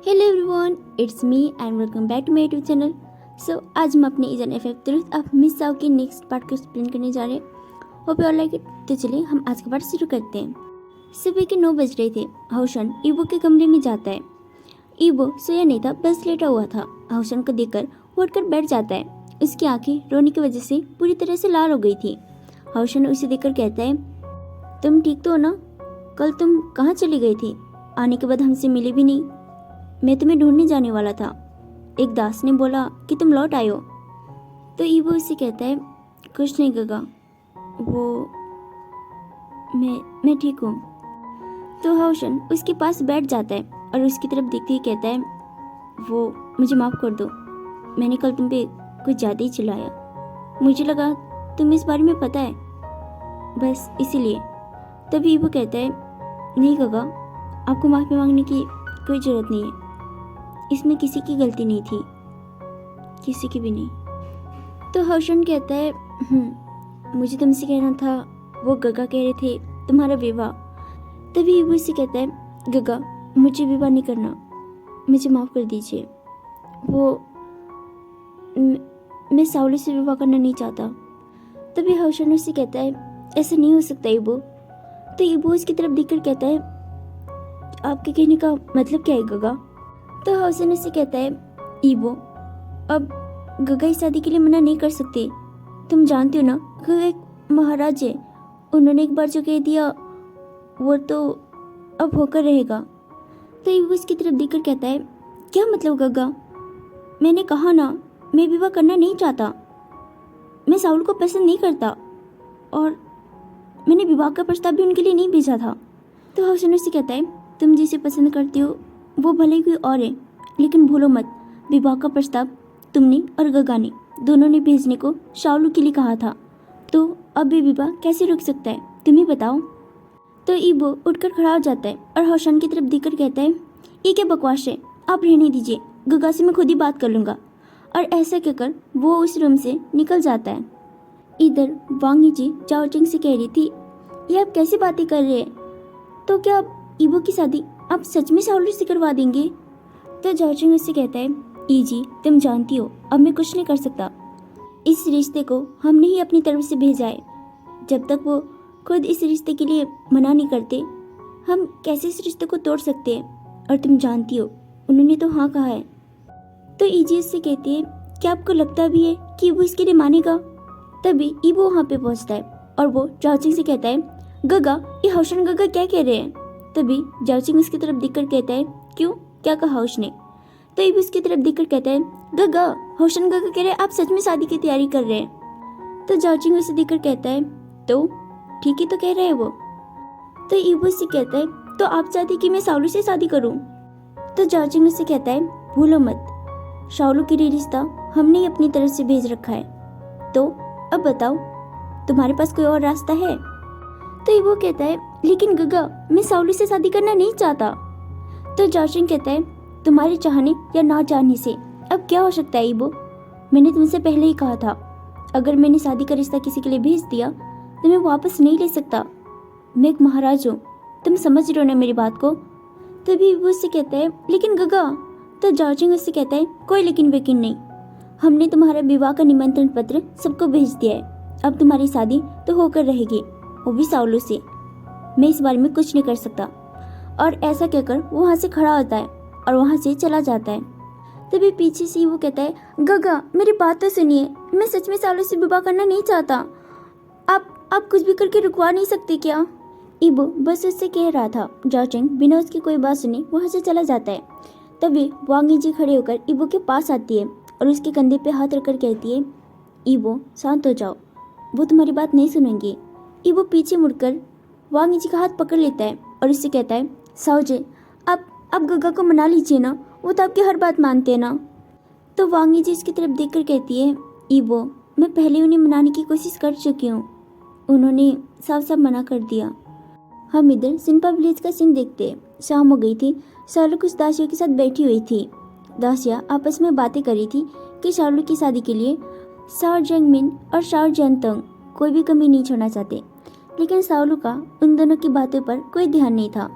Hello everyone, it's me and welcome back to my YouTube channel. So आज हम अपने इज़न एफ ट्रुथ ऑफ मिस साव के नेक्स्ट पार्ट को एक्सप्लेन करने जा रहे हैं। Hope you all like it. तो चलिए हम आज का पार्ट शुरू करते हैं। सुबह के 9 बज रहे थे। हाउशन ईबो के कमरे में जाता है। ईबो सोया नहीं था, बस लेटा हुआ था। हाउशन को देखकर वो उठकर बैठ जाता है। उसकी आंखें रोने की वजह से पूरी तरह से लाल हो गई थी। हाउशन उसे देखकर कहता है, तुम ठीक तो हो ना? कल तुम कहाँ चली गई थी? आने के बाद हमसे मिली भी नहीं। मैं तुम्हें ढूंढने जाने वाला था। एक दास ने बोला कि तुम लौट आए हो। तो ईबो उससे कहता है, कुछ नहीं गगा, वो मैं ठीक हूँ। तो हाउशन उसके पास बैठ जाता है और उसकी तरफ देखते ही कहता है, वो मुझे माफ़ कर दो। मैंने कल तुम पे कुछ ज़्यादा ही चिल्लाया। मुझे लगा तुम्हें इस बारे में पता है, बस इसीलिए। तभी ईबो कहता है, नहीं गगा, आपको माफ़ी मांगने की कोई ज़रूरत नहीं है। इसमें किसी की गलती नहीं थी, किसी की भी नहीं। तो हाउशन कहता है, मुझे तुमसे कहना था, वो गगा कह रहे थे तुम्हारा विवाह। तभी वो इससे कहता है, गगा मुझे विवाह नहीं करना, मुझे माफ़ कर दीजिए। वो मैं सावली से विवाह करना नहीं चाहता। तभी हाउशन उससे कहता है, ऐसा नहीं हो सकता ईबो। तो ईबो उसकी तरफ देखकर कहता है, आपके कहने का मतलब क्या है गगा? तो हाउसन उससे कहता है, ईबो अब गगा इस शादी के लिए मना नहीं कर सकते। तुम जानते हो ना, गगा एक महाराज है। उन्होंने एक बार जो कह दिया वो तो अब होकर रहेगा। तो ईबो उसकी तरफ देखकर कहता है, क्या मतलब गगा? मैंने कहा ना, मैं विवाह करना नहीं चाहता। मैं साउल को पसंद नहीं करता और मैंने विवाह का प्रस्ताव भी उनके लिए नहीं भेजा था। तो हाउसन उससे कहता है, तुम जिसे पसंद करती हो वो भले ही कोई और है, लेकिन भूलो मत, विवाह का प्रस्ताव तुमने और गगा ने दोनों ने भेजने को शाउलू के लिए कहा था। तो अब ये विवाह कैसे रुक सकता है, तुम ही बताओ। तो ईबो उठकर खड़ा हो जाता है और हाउशन की तरफ देखकर कहता है, ये क्या बकवास है, आप रहने दीजिए, गगा से मैं खुद ही बात कर लूँगा। और ऐसा कहकर वो उस रूम से निकल जाता है। इधर वांगी जी जाओचिंग से कह रही थी, ये आप कैसी बातें कर रहे हैं? तो क्या आप ईबो की शादी आप सच में साउलू से करवा देंगे? तो जाओचिंग उससे कहता है, ईजी तुम जानती हो अब मैं कुछ नहीं कर सकता। इस रिश्ते को हमने ही अपनी तरफ से भेजा है। जब तक वो खुद इस रिश्ते के लिए मना नहीं करते, हम कैसे इस रिश्ते को तोड़ सकते हैं? और तुम जानती हो उन्होंने तो हाँ कहा है। तो ईजी उससे कहती है, क्या आपको लगता भी है कि वो इसके लिए मानेगा? तभी ईबो वहाँ पे पहुँचता है और वो जाओचिंग से कहता है, गगा ये हाउशन गगा क्या कह रहे हैं? तभी जाओचिंग उसकी तरफ देखकर कहता है, क्यों, क्या कहा उसने? तो ईबो उसकी तरफ देखकर कहता है, गगा हाउशन गगा कह रहे हैं आप सच में शादी की तैयारी कर रहे हैं। तो जाओचिंग उसे देखकर कहता है, तो ठीक ही तो कह रहे हैं वो। तो ईबो उससे कहता है, तो आप चाहते कि मैं साउलू से शादी करूं? तो जाओचिंग उससे कहता है, भूलो मत, शाउलू के लिए रिश्ता हमने ही अपनी तरफ से भेज रखा है। तो अब बताओ, तुम्हारे पास कोई और रास्ता है? तो ईबो कहता है, लेकिन गगा मैं साउलू से शादी करना नहीं चाहता। तो जाओचिंग कहता है, तुम्हारे चाहने या ना चाहने से अब क्या हो सकता है ईबो? मैंने तुमसे पहले ही कहा था, अगर मैंने शादी का रिश्ता किसी के लिए भेज दिया तो मैं वापस नहीं ले सकता। मैं एक महाराज हूँ, तुम समझ रहे हो ना मेरी बात को? तभी ईबो उससे कहता है, लेकिन गगा। तो जाओचिंग उससे कहता है, कोई लेकिन वेकिन नहीं, हमने तुम्हारा विवाह का निमंत्रण पत्र सबको भेज दिया है। अब तुम्हारी शादी तो होकर रहेगी, वो भी साउलू से। मैं इस बारे में कुछ नहीं कर सकता। और ऐसा कहकर वो वहाँ से खड़ा होता है और वहाँ से चला जाता है। तभी पीछे से वो कहता है, गगा मेरी बात तो सुनिए, मैं सच में साउलू से विवाह करना नहीं चाहता। आप कुछ भी करके रुकवा नहीं सकते क्या? ईबो बस उससे कह रहा था। जाओचिंग बिना उसकी कोई बात सुने वहाँ से चला जाता है। तभी वांगी जी खड़े होकर ईबो के पास आती है और उसके कंधे पे हाथ रखकर कहती है, ईबो शांत हो जाओ, वो तुम्हारी बात नहीं सुनेंगे। ईबो पीछे मुड़कर वांगी जी का हाथ पकड़ लेता है और उससे कहता है, साओजे आप गगा को मना लीजिए ना, वो तो आपकी हर बात मानते हैं ना। तो वांगी जी इसकी तरफ देखकर कहती है, ईबो मैं पहले उन्हें मनाने की कोशिश कर चुकी हूँ, उन्होंने साफ साफ मना कर दिया। हम इधर सिंपा विलेज का सीन देखते हैं। शाम हो गई थी। शार्लू कुछ दासियों के साथ बैठी हुई थी। दासियाँ आपस में बातें कर रही थी कि शार्लू की शादी के लिए शाओ जंगमिन और शाओ जंतंग कोई भी कमी नहीं छोड़ना चाहते, लेकिन शार्लू का उन दोनों की बातों पर कोई ध्यान नहीं था।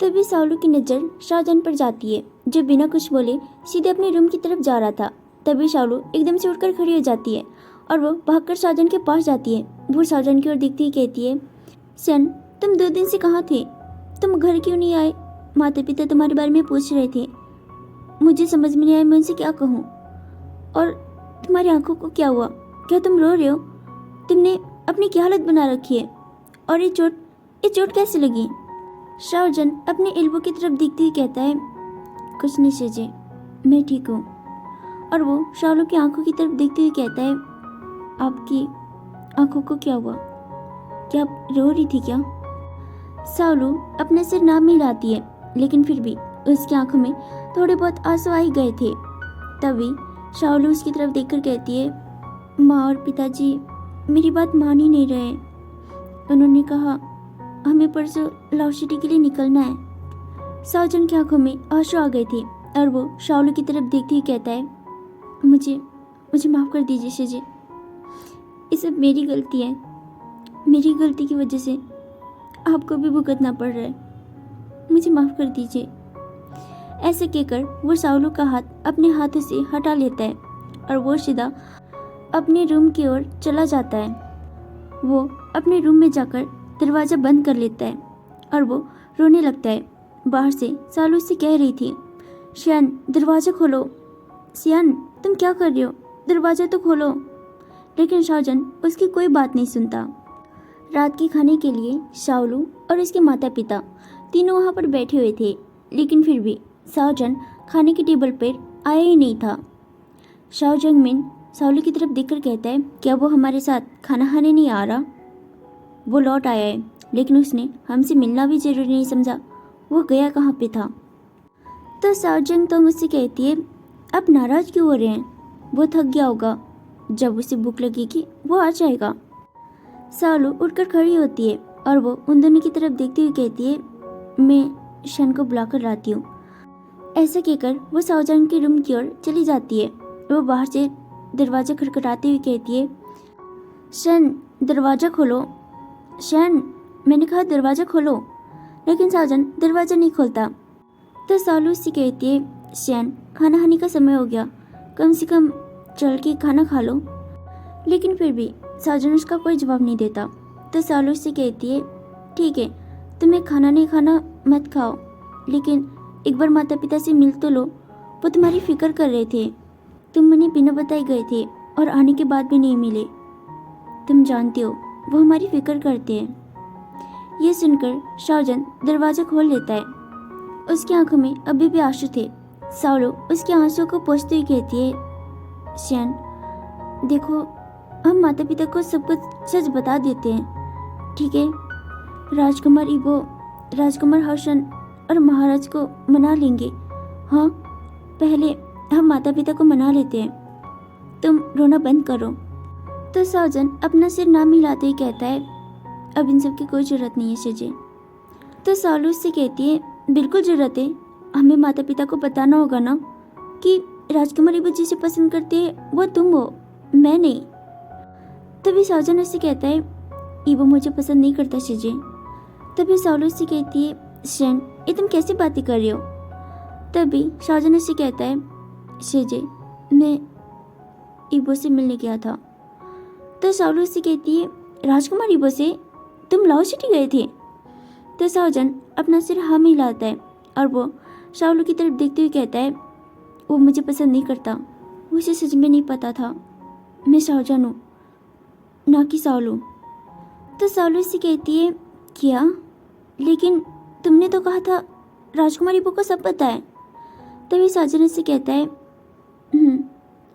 तभी शाओलू की नज़र शाहजहां पर जाती है, जो बिना कुछ बोले सीधे अपने रूम की तरफ जा रहा था। तभी शाओलू एकदम से उठकर खड़ी हो जाती है और वो भागकर शाहजहां के पास जाती है। वो शाहजहां की ओर देखती ही कहती है, शन, तुम 2 दिन से कहाँ थे? तुम घर क्यों नहीं आए? माता पिता तुम्हारे बारे में पूछ रहे थे। मुझे समझ में नहीं आया मैं उनसे क्या कहूँ। और तुम्हारी आंखों को क्या हुआ? क्या तुम रो रहे हो? तुमने अपनी क्या हालत बना रखी है? और ये चोट कैसे लगी? शाहजहां अपने एल्बो की तरफ देखते हुए कहता है, कुछ नहीं शेजे, मैं ठीक हूँ। और वो शाओलू की आंखों की तरफ देखते हुए कहता है, आपकी आंखों को क्या हुआ? क्या आप रो रही थी क्या? शाओलू अपने सिर ना मिलाती है, लेकिन फिर भी उसकी आंखों में थोड़े बहुत आंसू आ ही गए थे। तभी शाओलू उसकी तरफ देखकर कहती है, माँ और पिताजी मेरी बात मान ही नहीं रहे। उन्होंने कहा हमें परसों लाहौर सिटी के लिए निकलना है। शाहजहां की आंखों में आंसू आ गए थे और वो शाओलू की तरफ देखते हुए कहता है, मुझे माफ़ कर दीजिए शेजे, ये सब मेरी गलती है। मेरी गलती की वजह से आपको भी भुगतना पड़ रहा है। मुझे माफ़ कर दीजिए। ऐसे कहकर वो शाओलू का हाथ अपने हाथों से हटा लेता है और वो सीधा अपने रूम की ओर चला जाता है। वो अपने रूम में जाकर दरवाज़ा बंद कर लेता है और वो रोने लगता है। बाहर से शाओलू से कह रही थी, शियान, दरवाज़ा खोलो। शियान, तुम क्या कर रहे हो? दरवाज़ा तो खोलो। लेकिन शाहजहां उसकी कोई बात नहीं सुनता। रात के खाने के लिए शाओलू और उसके माता पिता तीनों वहाँ पर बैठे हुए थे, लेकिन फिर भी शाहजहां खाने के टेबल पर आया ही नहीं था। शाओ जंगमिन शाओलू की तरफ देखकर कहता है, क्या वो हमारे साथ खाना खाने नहीं आ रहा? वो लौट आया है, लेकिन उसने हमसे मिलना भी जरूरी नहीं समझा। वो गया कहाँ पे था? तो शाओजंग तो मुझसे कहती है, अब नाराज क्यों हो रहे हैं? वो थक गया होगा, जब उसे भूख लगेगी वो आ जाएगा। शाओलू उठकर खड़ी होती है और वो उन दोनों की तरफ देखते हुए कहती है, मैं शन को बुलाकर लाती हूँ। ऐसा कहकर वो शाओजंग के रूम की ओर चली जाती है। वो बाहर से दरवाजा खटखटाते हुए कहती है, शन, दरवाजा खोलो। शन, मैंने कहा दरवाजा खोलो। लेकिन शाओजंग दरवाजा नहीं खोलता। तो शाओलू से कहती है, शन, खाना खाने का समय हो गया, कम से कम चल के खाना खा लो। लेकिन फिर भी शाओजंग उसका कोई जवाब नहीं देता। तो शाओलू से कहती है, ठीक है, तुम्हें खाना नहीं खाना मत खाओ, लेकिन एक बार माता पिता से मिल तो लो। वो तुम्हारी फिक्र कर रहे थे। तुम उन्हें बिना बताए गए थे और आने के बाद भी नहीं मिले। तुम जानते हो वो हमारी फिक्र करते हैं। ये सुनकर शाओजंग दरवाजा खोल लेता है। उसकी आंखों में अभी भी आंसू थे। शाओलू उसके आंसुओं को पोंछते हुए कहती है, शियान, देखो, हम माता पिता को सब कुछ सच बता देते हैं, ठीक है? राजकुमार इबो, राजकुमार हाओशन और महाराज को मना लेंगे। हाँ, पहले हम माता पिता को मना लेते हैं। तुम रोना बंद करो। तो शाओजंग अपना सिर ना मिलाते ही कहता है, अब इन सब की कोई जरूरत नहीं है शेजे। तो शाओलू उससे कहती है, बिल्कुल जरूरत है। हमें माता पिता को बताना होगा ना कि राजकुमार इबो जिसे पसंद करते हैं वो तुम हो, मैं नहीं। तभी शाओजंग उससे कहता है, इबो मुझे पसंद नहीं करता शेजे। तभी शाओलू उससे कहती है, शन, ये तुम कैसी बातें कर रहे हो? तभी शाओजंग उससे कहता है, शेजे, मैं इबो से मिलने गया था। तो शाओलू उससे कहती है, राजकुमार इबो से? तुम लाहौर सिटी गए थे? तो शाओजंग अपना सिर हाँ में हिलाता है और वो शाओलू की तरफ देखते हुए कहता है, वो मुझे पसंद नहीं करता। मुझे सच में नहीं पता था। मैं शाओजंग हूँ, ना कि शाओलू। तो शाओलू से कहती है, क्या? लेकिन तुमने तो कहा था राजकुमार इबो को सब पता है। तभी शाओजंग से कहता है,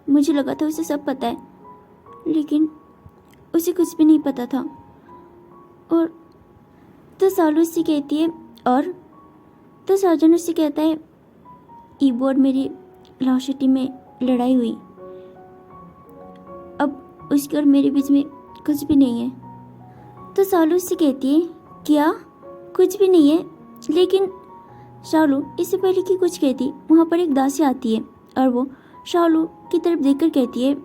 मुझे लगा था उसे सब पता है, लेकिन उसे कुछ भी नहीं पता था। और तो शाओलू से कहती है, और? तो शाओजंग से कहता है, इबो और मेरी लाहौर सिटी में लड़ाई हुई। अब उसके और मेरे बीच में कुछ भी नहीं है। तो शाओलू से कहती है, क्या? कुछ भी नहीं है? लेकिन शाओलू इससे पहले कि कुछ कहती, वहाँ पर एक दासी आती है और वो शाओलू की तरफ देखकर कहती है,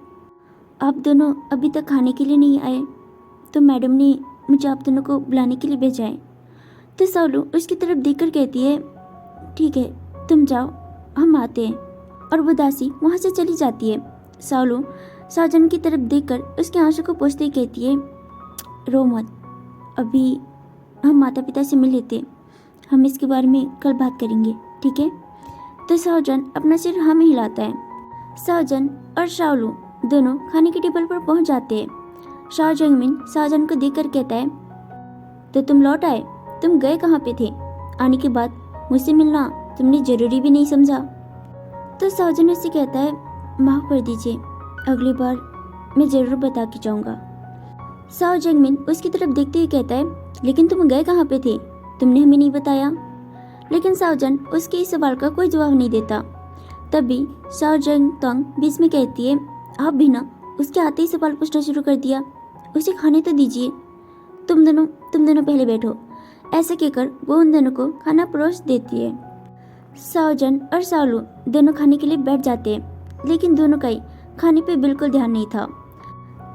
आप दोनों अभी तक खाने के लिए नहीं आए, तो मैडम ने मुझे आप दोनों को बुलाने के लिए भेजा है। तो सालू उसकी तरफ देखकर कहती है, ठीक है तुम जाओ, हम आते हैं। और वो दासी वहाँ से चली जाती है। सालू साजन की तरफ देखकर उसके आंसू को पोंछते ही कहती है, रो मत, अभी हम माता पिता से मिल लेते, हम इसके बारे में कल बात करेंगे, ठीक है। तो साजन अपना सिर हाँ में हिलाता है। साजन और शाओलू दोनों खाने के टेबल पर पहुंच जाते हैं। शाओ जंगमिन साजन को देखकर कहता है, तो तुम लौट आए, तुम गए कहाँ पे थे? आने के बाद मुझसे मिलना तुमने जरूरी भी नहीं समझा। तो साजन उससे कहता है, माफ कर दीजिए, अगली बार मैं जरूर बता के जाऊंगा। शाओ जंगमिन उसकी तरफ देखते हुए कहता है, लेकिन तुम गए कहाँ पे थे, तुमने हमें नहीं बताया। लेकिन साओजन उसके इस सवाल का कोई जवाब नहीं देता। तभी शाओ जंग तंग बीच में कहती है, आप भी ना उसके आते ही सवाल पूछना शुरू कर दिया, उसे खाने तो दीजिए। तुम दोनों पहले बैठो। ऐसा कहकर वो उन दोनों को खाना परोस देती है। साओजन और सालू दोनों खाने के लिए बैठ जाते हैं, लेकिन दोनों का ही खाने पे बिल्कुल ध्यान नहीं था।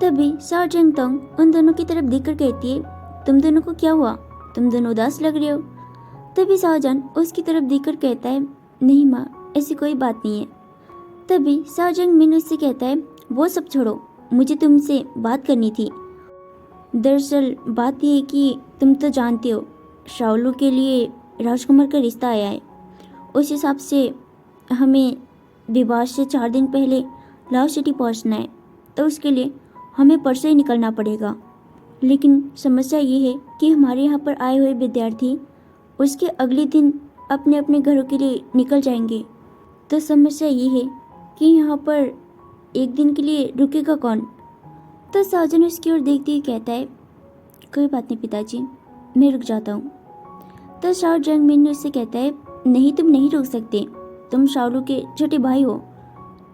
तभी शाओ जंग तंग उन दोनों की तरफ देखकर कहती है, तुम दोनों को क्या हुआ, तुम दोनों उदास लग रहे हो। तभी साओजन उसकी तरफ देखकर कहता है, नहीं माँ, ऐसी कोई बात नहीं है। तभी शाओ जंग मिन उससे कहता है, वो सब छोड़ो, मुझे तुमसे बात करनी थी। दरअसल बात यह है कि तुम तो जानते हो शाओलू के लिए राजकुमार का रिश्ता आया है। उस हिसाब से हमें विवाह से 4 दिन पहले लाओ सिटी पहुंचना है, तो उसके लिए हमें परसों ही निकलना पड़ेगा। लेकिन समस्या ये है कि हमारे यहाँ पर आए हुए विद्यार्थी उसके अगले दिन अपने अपने घरों के लिए निकल जाएंगे। तो समस्या ये है कि यहाँ पर एक दिन के लिए रुकेगा कौन। तो साजन उसकी ओर देखते हुए कहता है, कोई बात नहीं पिताजी, मैं रुक जाता हूँ। तो शाओ जंग मिन उससे कहता है, नहीं तुम नहीं रुक सकते, तुम शाओलू के छोटे भाई हो,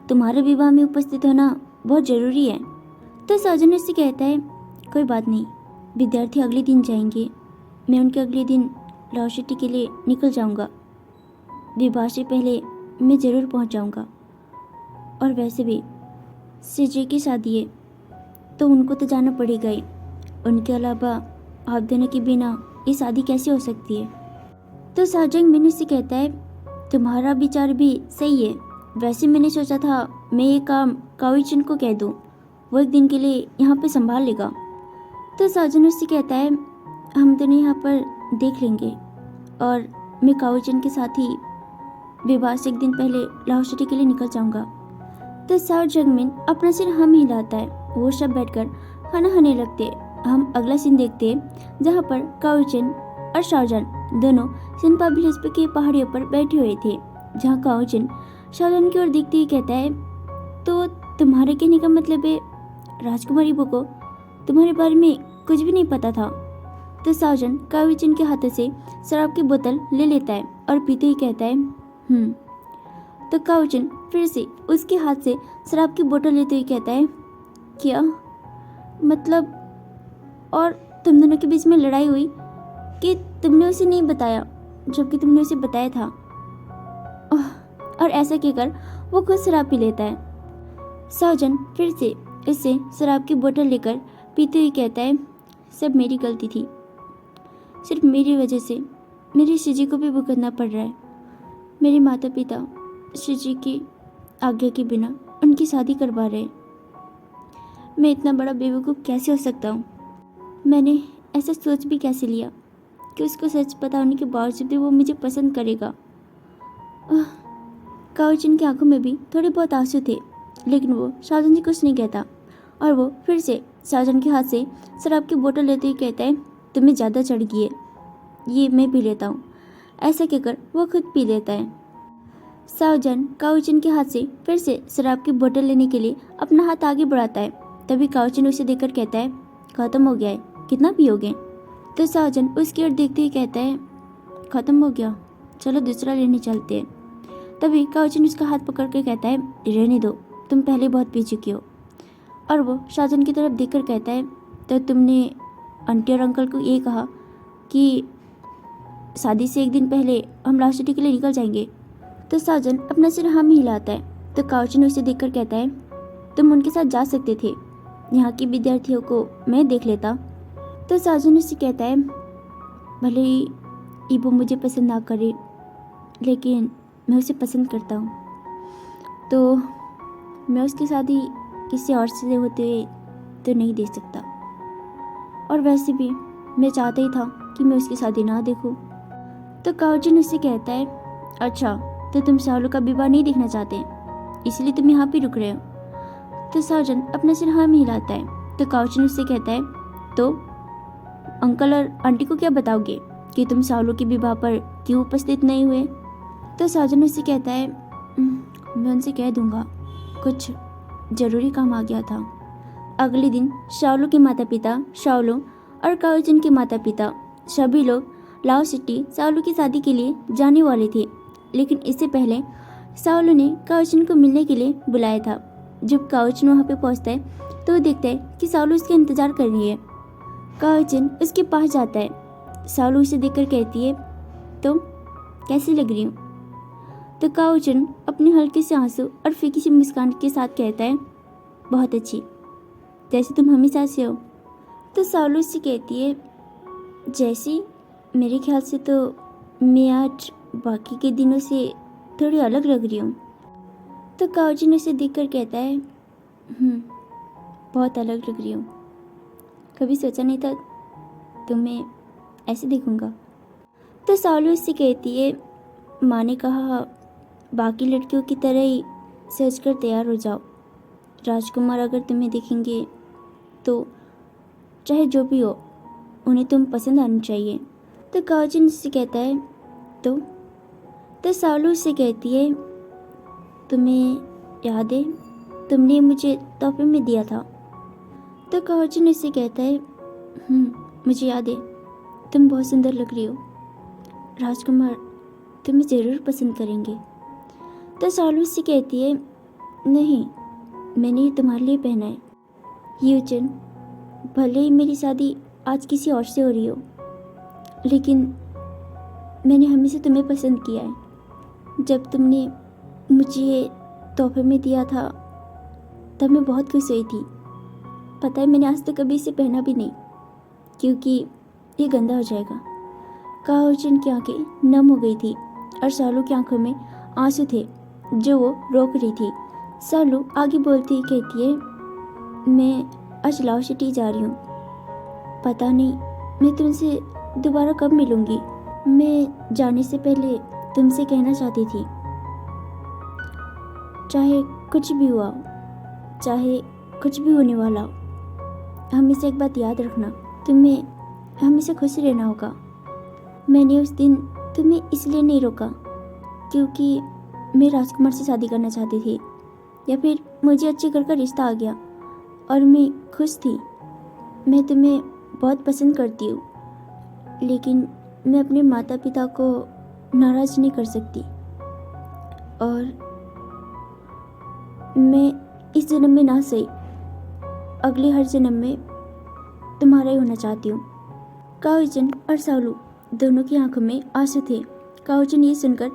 तुम्हारे विवाह में उपस्थित होना बहुत जरूरी है। तो साजन उससे कहता है, कोई बात नहीं, विद्यार्थी अगले दिन जाएंगे, मैं उनके अगले दिन लाओ सिटी के लिए निकल जाऊंगा। विवाह से पहले मैं ज़रूर पहुंच जाऊंगा। और वैसे भी सिजे की शादी है तो उनको तो जाना पड़ेगा ही, उनके अलावा आप दोनों के बिना ये शादी कैसे हो सकती है। तो साजंग मिन से कहता है, तुम्हारा विचार भी सही है, वैसे मैंने सोचा था मैं ये काम काओइचन को कह दूँ, वो एक दिन के लिए यहाँ पे संभाल लेगा। तो साजन उससे कहता है, हम दोनों यहाँ पर देख लेंगे, और मैं काओइचन के साथ ही विवाह से एक दिन पहले लाहौर सिटी के लिए निकल जाऊंगा। तो शाओ जंगमिन अपना सिर हम हिलाता है। वो सब बैठकर खाना खाने लगते हैं। हम अगला सीन देखते हैं जहाँ पर काओइचन और शाओजन दोनों सिनपा विलेज के पहाड़ियों पर बैठे हुए थे, जहाँ काओइचन शाओजन की ओर देखते हुए कहता है, तो तुम्हारे कहने का मतलब है राजकुमारी बो को तुम्हारे बारे में कुछ भी नहीं पता था। तो साजन काओइचन के हाथों से शराब की बोतल ले लेता है और पीते ही कहता है, तो काओइचन फिर से उसके हाथ से शराब की बोतल लेते हुए कहता है, क्या मतलब, और तुम दोनों के बीच में लड़ाई हुई कि तुमने उसे नहीं बताया जबकि तुमने उसे बताया था। और ऐसा कहकर वो खुद शराब पी लेता है। साजन फिर से उससे शराब की बोतल लेकर पीते हुए कहता है, सब मेरी गलती थी, सिर्फ मेरी वजह से मेरी शिजी को भी भुगतना पड़ रहा है। मेरे माता पिता शिजी की आज्ञा के बिना उनकी शादी करवा रहे। मैं इतना बड़ा बेवकूफ़ कैसे हो सकता हूँ। मैंने ऐसा सोच भी कैसे लिया कि उसको सच पता होने के बावजूद भी वो मुझे पसंद करेगा। काओइचन की आंखों में भी थोड़े बहुत आंसू थे, लेकिन वो साजन से कुछ नहीं कहता और वो फिर से साजन के हाथ से शराब की बोतल लेते हुए कहता है, तुम्हें ज़्यादा चढ़ गई है, ये मैं पी लेता हूँ। ऐसा कहकर वो खुद पी लेता है। साजन काओइचन के हाथ से फिर से शराब की बोतल लेने के लिए अपना हाथ आगे बढ़ाता है। तभी काओइचन उसे देखकर कहता है, खत्म हो गया है, कितना पियोगे। तो साजन उसकी ओर देखते हुए कहता है, खत्म हो गया, चलो दूसरा लेने चलते हैं। तभी काओइचन उसका हाथ पकड़ कर कहता है, रहने दो, तुम पहले बहुत पी चुकी हो। और वो साजन की तरफ देखकर कहता है, तो तुमने आंटी और अंकल को ये कहा कि शादी से एक दिन पहले हम लाहौर सिटी के लिए निकल जाएंगे। तो साजन अपना सिर हाँ में हिलाता है। तो काओइचन उसे देखकर कहता है, तुम उनके साथ जा सकते थे, यहाँ के विद्यार्थियों को मैं देख लेता। तो साजन उससे कहता है, भले ही ईबो मुझे पसंद ना करे, लेकिन मैं उसे पसंद करता हूँ, तो मैं उसकी शादी किसी और से होते हुए तो नहीं देख सकता। और वैसे भी मैं चाहता ही था कि मैं उसकी शादी ना देखूं। तो काओजन उससे कहता है, अच्छा तो तुम शाओलू का विवाह नहीं देखना चाहते, इसलिए तुम यहाँ पे रुक रहे हो। तो साओजन अपना सिर हाँ में हिलाता है। तो काओजन उससे कहता है, तो अंकल और आंटी को क्या बताओगे कि तुम शाओलू के विवाह पर क्यों उपस्थित नहीं हुए? तो साओजन उससे कहता है, मैं उनसे कह दूंगा, कुछ जरूरी काम आ गया था। अगले दिन शाओलू के माता पिता, शाओलू और काओजन के माता पिता सभी लोग लाओ सिटी शाओलू की शादी के लिए जाने वाले थे, लेकिन इससे पहले शाओलू ने काओजन को मिलने के लिए बुलाया था। जब काओजन वहाँ पे पहुँचता है तो वो देखता है कि शाओलू उसका इंतजार कर रही है। काओजन उसके पास जाता है। शाओलू उसे देखकर कहती है, तो कैसी लग रही हूँ? तो काओजन अपने हल्के से आंसू और फीकी सी मुस्कान के साथ कहता है, बहुत अच्छी, जैसे तुम हमेशा से हो। तो शाओलू उससे कहती है, जैसी? मेरे ख्याल से तो मैं आज बाकी के दिनों से थोड़ी अलग लग रही हूँ। तो काओजन उसे देखकर कहता है, बहुत अलग लग रही हूँ, कभी सोचा नहीं था तुम्हें ऐसे देखूंगा। तो शाओलू उससे कहती है, माँ ने कहा बाकी लड़कियों की तरह ही सज कर तैयार हो जाओ, राजकुमार अगर तुम्हें देखेंगे तो चाहे जो भी हो उन्हें तुम पसंद आनी चाहिए। तो काओजन उससे कहता है, तो शाओलू उससे कहती है, तुम्हें याद है तुमने मुझे तोहफे में दिया था? तो काओजन उससे कहता है, मुझे याद है, तुम बहुत सुंदर लग रही हो, राजकुमार तुम्हें ज़रूर पसंद करेंगे। तो शाओलू उससे कहती है, नहीं, मैंने ये तुम्हारे लिए पहना है। यूजन, भले ही मेरी शादी आज किसी और से हो रही हो, लेकिन मैंने हमेशा तुम्हें पसंद किया है। जब तुमने मुझे ये तोहफे में दिया था तब मैं बहुत खुश हुई थी। पता है मैंने आज तक कभी इसे पहना भी नहीं, क्योंकि ये गंदा हो जाएगा। काओजन की आंखें नम हो गई थी और शाओलू की आंखों में आंसू थे जो वो रोक रही थी। शाओलू आगे बोलती ही कहती है, मैं आज लाओ सिटी जा रही हूँ, पता नहीं मैं तुमसे दोबारा कब मिलूंगी। मैं जाने से पहले तुमसे कहना चाहती थी, चाहे कुछ भी हुआ, चाहे कुछ भी होने वाला हो, हमेशा एक बात याद रखना, तुम्हें हमेशा खुश रहना होगा। मैंने उस दिन तुम्हें इसलिए नहीं रोका क्योंकि मैं राजकुमार से शादी करना चाहती थी, या फिर मुझे अच्छे घर का रिश्ता आ गया और मैं खुश थी। मैं तुम्हें बहुत पसंद करती हूँ, लेकिन मैं अपने माता पिता को नाराज़ नहीं कर सकती, और मैं इस जन्म में ना सही अगले हर जन्म में तुम्हारा ही होना चाहती हूँ। काओजन और शाओलू दोनों की आंखों में आंसू थे। काओजन ये सुनकर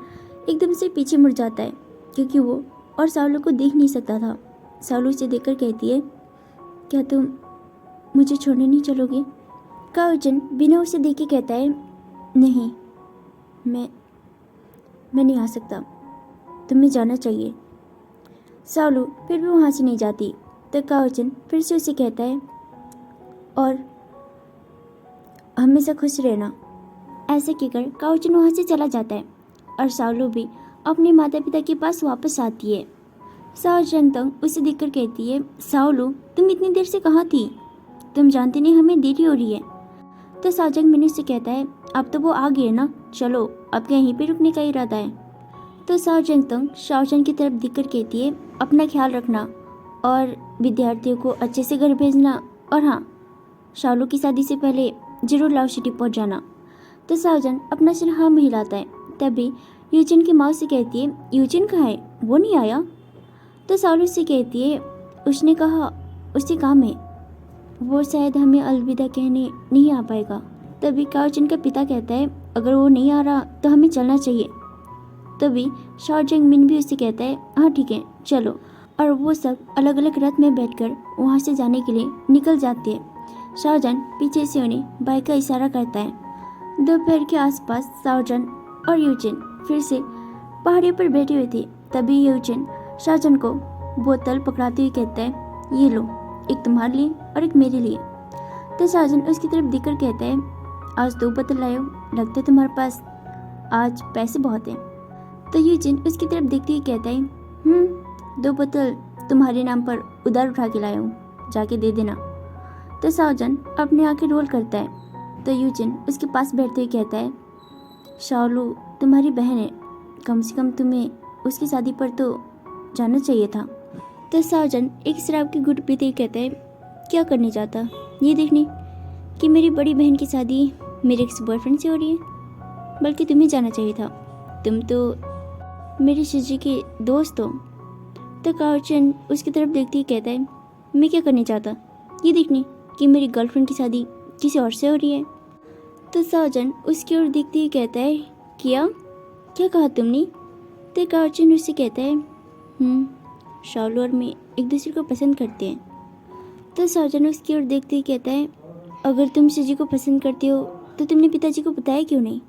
एकदम से पीछे मुड़ जाता है क्योंकि वो और शाओलू को देख नहीं सकता था। शाओलू उसे देखकर कहती है, क्या तुम मुझे छोड़ने नहीं चलोगे? काओजन बिना उसे देखे कहता है, नहीं, मैं नहीं आ सकता, तुम्हें जाना चाहिए। शाओलू फिर भी वहाँ से नहीं जाती। तो काओजन फिर से उसे कहता है, और हमेशा खुश रहना। ऐसे कहकर काओजन वहाँ से चला जाता है और शाओलू भी अपने माता पिता के पास वापस आती है। शाओजन तंग उसे देखकर कहती है, शाओलू तुम इतनी देर से कहाँ थी? तुम जानती नहीं हमें देरी हो रही है। तो शाओजन मिनी से कहता है, अब तो वो आ गए ना, चलो अब यहीं पे रुकने का इरादा है। तो शाओजन तंग शाओजन की तरफ देखकर कहती है, अपना ख्याल रखना और विद्यार्थियों को अच्छे से घर भेजना, और हाँ, शाओलू की शादी से पहले जरूर लाओ सिटी पहुँच जाना। तो शाओजन अपना सिर हाँ में हिलाता है। तभी यूजिन की माँ से कहती है, यूजिन कहाँ है, वो नहीं आया? तो शाओलू से कहती है, उसने कहा उससे काम है, वो शायद हमें अलविदा कहने नहीं आ पाएगा। तभी काओजन का पिता कहता है, अगर वो नहीं आ रहा तो हमें चलना चाहिए। तभी शाओजन मिन भी उससे कहता है, हाँ ठीक है चलो, और वो सब अलग अलग रथ में बैठकर वहाँ से जाने के लिए निकल जाते हैं। शाओजन पीछे से उन्हें बाइक का इशारा करता है। दोपहर के आसपास शाहजहां और यूजिन फिर से पहाड़ियों पर बैठे हुए थे। तभी यूजिन शाहजहां को बोतल पकड़ाते हुए कहता है, ये लो, एक तुम्हारे लिए और एक मेरे लिए। तो शाहजहां उसकी तरफ देखकर कहता है, आज 2 बोतल लाए हो, लगता है तुम्हारे पास आज पैसे बहुत हैं। तो यूजिन उसकी तरफ देखते हुए कहता है, 2 बोतल तुम्हारे नाम पर उधार उठा के लाया हूँ, जाके दे देना। तो शाहजहां अपने आंखें रोल करता है। तो यूजिन उसके पास बैठते हुए कहता है, शाओलू तुम्हारी बहन है, कम से कम तुम्हें उसकी शादी पर तो जाना चाहिए था। तो शाहजहां एक शराब की घुट पीते हुए कहता है, क्या करने जाता, ये देखने कि मेरी बड़ी बहन की शादी मेरे एक्स बॉयफ्रेंड से हो रही है, बल्कि तुम्हें जाना चाहिए था, तुम तो मेरे शिजी के दोस्त हो। तो काओचन उसकी तरफ देखते ही कहता है, मैं क्या करने चाहता, ये देखने कि मेरी गर्लफ्रेंड की शादी किसी और से हो रही है। तो शाहजहां उसकी ओर देखते ही कहता है, क्या कहा तुमने? तो काओचन उससे कहता है, शाओलू और मैं एक दूसरे को पसंद करते हैं। तो शाहजहां उसकी ओर देखते ही कहता है, अगर तुम शिजी को पसंद करते हो तो तुमने पिताजी को बताया क्यों नहीं?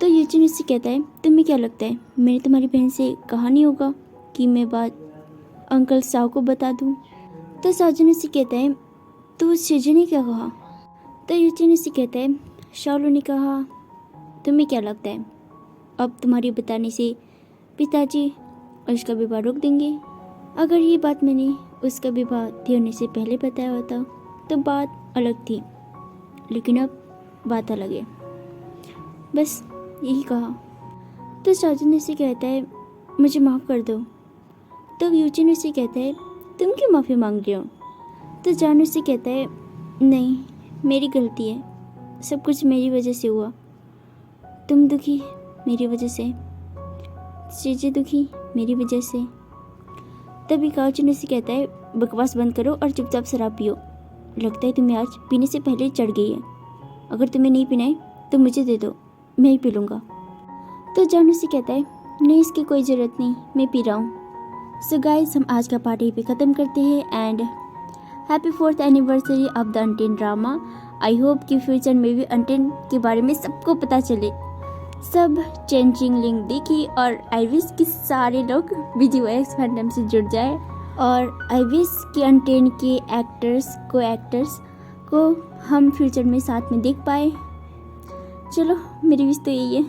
तो यूजिन उससे कहता है, तुम्हें क्या लगता है मैंने तुम्हारी बहन से कहा नहीं होगा कि मैं बात अंकल साव को बता दूं? तो शाहजहां उससे कहता है, तो शिजी ने क्या कहा? तो यूजिन उससे कहता है, शाओलू ने कहा, तुम्हें क्या लगता है अब तुम्हारे बताने से पिताजी उसका विवाह रोक देंगे? अगर ये बात मैंने उसका विवाह होने से पहले बताया होता तो बात अलग थी, लेकिन अब बात अलग है, बस यही कहा। तो शाहजहां उससे कहता है, मुझे माफ़ कर दो। तो यूजिन उससे कहता है, तुम क्यों माफ़ी मांग रहे हो? तो जान उससे कहता है, नहीं, मेरी गलती है, सब कुछ मेरी वजह से हुआ, तुम दुखी मेरी वजह से, चीज़ें दुखी मेरी वजह से। तभी काओचन उससे कहता है, बकवास बंद करो और चुपचाप शराब पियो, लगता है तुम्हें आज पीने से पहले चढ़ गई है, अगर तुम्हें नहीं पीना है तो मुझे दे दो, मैं ही पी लूँगा। तो जान उससे कहता है, नहीं, इसकी कोई ज़रूरत नहीं, मैं पी रहा हूँ। सो गाइस, हम आज का पार्ट यहीं पे ख़त्म करते हैं and happy 4th anniversary of the untamed drama. I hope कि फ्यूचर में भी अनटेन के बारे में सबको पता चले, सब चेंजिंग लिंक देखी, और आई विश कि सारे लोग BGYX फैंडम से जुड़ जाए, और आई विश कि अनटेन के एक्टर्स को हम फ्यूचर में साथ में देख पाए। चलो, मेरी विश तो यही है।